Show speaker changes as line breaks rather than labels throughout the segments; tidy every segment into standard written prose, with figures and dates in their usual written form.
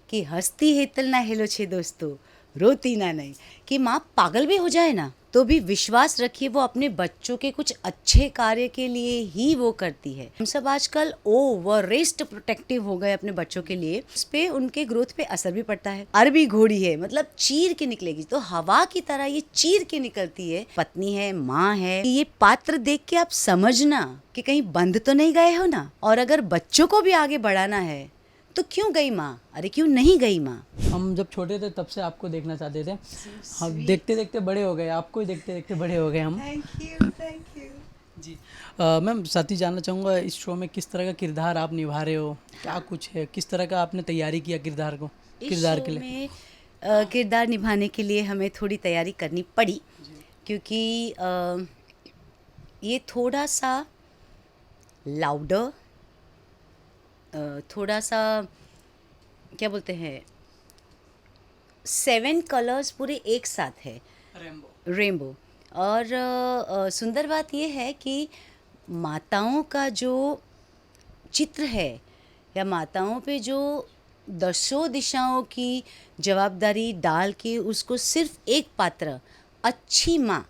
कि हंसती है तलना हेलो छे दोस्तों, रोती ना नहीं। कि माँ पागल भी हो जाए ना तो भी विश्वास रखिए वो अपने बच्चों के कुछ अच्छे कार्य के लिए ही वो करती है। हम सब आजकल ओवरेस्ट प्रोटेक्टिव हो गए अपने बच्चों के लिए, उस पे उनके ग्रोथ पे असर भी पड़ता है। अरबी घोड़ी है मतलब चीर के निकलेगी, तो हवा की तरह ये चीर के निकलती है। पत्नी है, माँ है, ये पात्र देख के आप समझना कि कहीं बंद तो नहीं गए हो ना। और अगर बच्चों को भी आगे बढ़ाना है तो क्यों गई माँ, अरे क्यों नहीं गई माँ।
हम जब छोटे थे तब से आपको देखना चाहते थे, हम देखते देखते बड़े हो गए, आपको ही देखते देखते बड़े हो गए हम।
Thank you.
जी। मैम, साथ ही जानना चाहूँगा इस शो में किस तरह का किरदार आप निभा रहे हो, क्या कुछ है, किस तरह का आपने तैयारी किया
इस
किरदार
शो
के लिए?
में किरदार निभाने के लिए हमें थोड़ी तैयारी करनी पड़ी, क्योंकि ये थोड़ा सा लाउडर, थोड़ा सा क्या बोलते हैं, 7 कलर्स पूरे एक साथ है, रेनबो। और सुंदर बात ये है कि माताओं का जो चित्र है या माताओं पे जो दसों दिशाओं की जवाबदारी डाल के उसको सिर्फ एक पात्र अच्छी माँ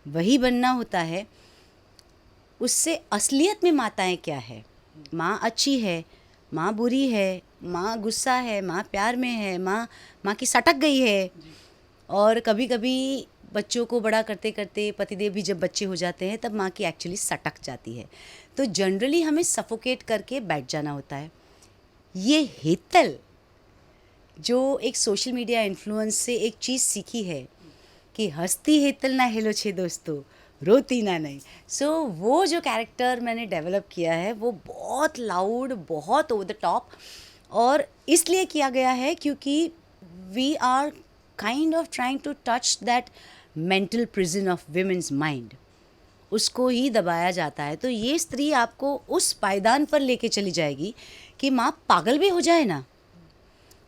वही बनना होता है। उससे असलियत में माताएं क्या है, माँ अच्छी है, माँ बुरी है, माँ गुस्सा है, माँ प्यार में है, माँ की सटक गई है। और कभी कभी बच्चों को बड़ा करते करते पतिदेव भी जब बच्चे हो जाते हैं तब माँ की एक्चुअली सटक जाती है। तो जनरली हमें सफोकेट करके बैठ जाना होता है। ये हेतल जो एक सोशल मीडिया इन्फ्लुएंस से एक चीज़ सीखी है कि हंसती हेतल ना हेलो छे दोस्तों, रोती ना नहीं। सो वो जो कैरेक्टर मैंने डेवलप किया है वो बहुत लाउड, बहुत ओवर द टॉप, और इसलिए किया गया है क्योंकि we are kind of trying to touch that mental prison of women's mind, उसको ही दबाया जाता है। तो ये स्त्री आपको उस पायदान पर लेके चली जाएगी कि माँ पागल भी हो जाए ना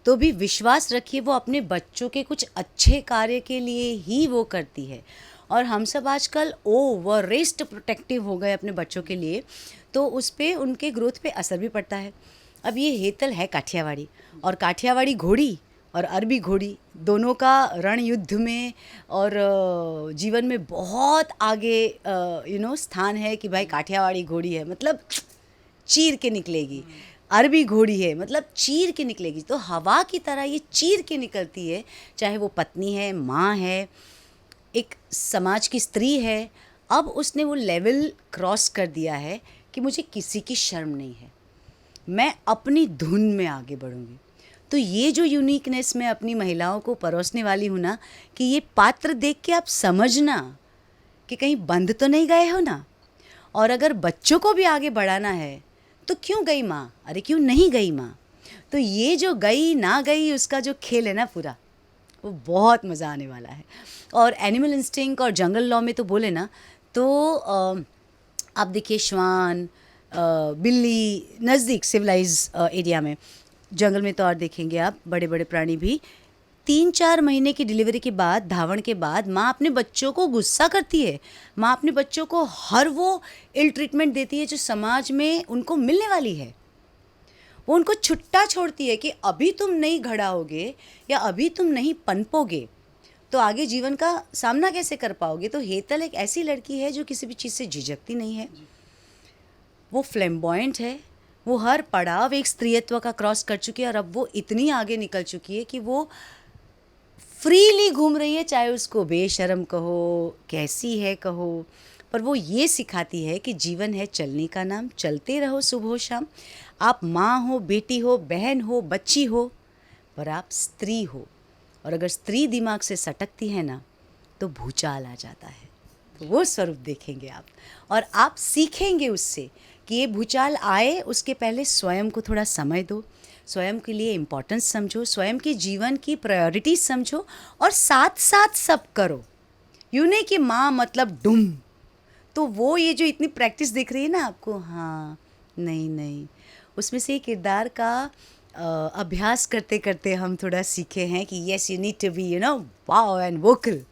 तो भी विश्वास रखिए वो अपने बच्चों के कुछ अच्छे कार्य के लिए ही वो करती है। और हम सब आजकल ओवरेस्ट प्रोटेक्टिव हो गए अपने बच्चों के लिए, तो उस पे उनके ग्रोथ पे असर भी पड़ता है। अब ये हेतल है काठियावाड़ी, और काठियावाड़ी घोड़ी और अरबी घोड़ी दोनों का रण युद्ध में और जीवन में बहुत आगे स्थान है कि भाई काठियावाड़ी घोड़ी है मतलब चीर के निकलेगी, अरबी घोड़ी है मतलब चीर के निकलेगी। तो हवा की तरह ये चीर के निकलती है, चाहे वो पत्नी है, माँ है, एक समाज की स्त्री है। अब उसने वो लेवल क्रॉस कर दिया है कि मुझे किसी की शर्म नहीं है, मैं अपनी धुन में आगे बढ़ूँगी। तो ये जो यूनिकनेस मैं अपनी महिलाओं को परोसने वाली हूँ ना, कि ये पात्र देख के आप समझना कि कहीं बंद तो नहीं गए हो ना। और अगर बच्चों को भी आगे बढ़ाना है तो क्यों गई माँ, अरे क्यों नहीं गई माँ। तो ये जो गई ना गई उसका जो खेल है ना पूरा, वो बहुत मज़ा आने वाला है। और एनिमल इंस्टिंक्ट और जंगल लॉ में तो बोले ना तो आप देखिए श्वान, बिल्ली, नज़दीक सिविलाइज एरिया में, जंगल में तो और देखेंगे आप बड़े बड़े प्राणी भी 3-4 महीने की डिलीवरी के बाद, धावण के बाद माँ अपने बच्चों को गुस्सा करती है। माँ अपने बच्चों को हर वो इल ट्रीटमेंट देती है जो समाज में उनको मिलने वाली है। वो उनको छुट्टा छोड़ती है कि अभी तुम नहीं घड़ाओगे या अभी तुम नहीं पनपोगे तो आगे जीवन का सामना कैसे कर पाओगे। तो हेतल एक ऐसी लड़की है जो किसी भी चीज़ से झिझकती नहीं है, वो फ्लेम्बॉयंट है, वो हर पड़ाव एक स्त्रीत्व का क्रॉस कर चुकी है और अब वो इतनी आगे निकल चुकी है कि वो फ्रीली घूम रही है, चाहे उसको बेशर्म कहो, कैसी है कहो, पर वो ये सिखाती है कि जीवन है चलने का नाम, चलते रहो सुबह शाम। आप माँ हो, बेटी हो, बहन हो, बच्ची हो, पर आप स्त्री हो। और अगर स्त्री दिमाग से सटकती है ना तो भूचाल आ जाता है। तो वो स्वरूप देखेंगे आप, और आप सीखेंगे उससे कि ये भूचाल आए उसके पहले स्वयं को थोड़ा समय दो, स्वयं के लिए इम्पोर्टेंस समझो, स्वयं के जीवन की प्रायोरिटीज समझो, और साथ साथ सब करो। यूँ नहीं कि माँ मतलब डुम। तो वो ये जो इतनी प्रैक्टिस दिख रही है ना आपको, हाँ नहीं नहीं, उसमें से किरदार का अभ्यास करते करते हम थोड़ा सीखे हैं कि yes you need to be wow and vocal.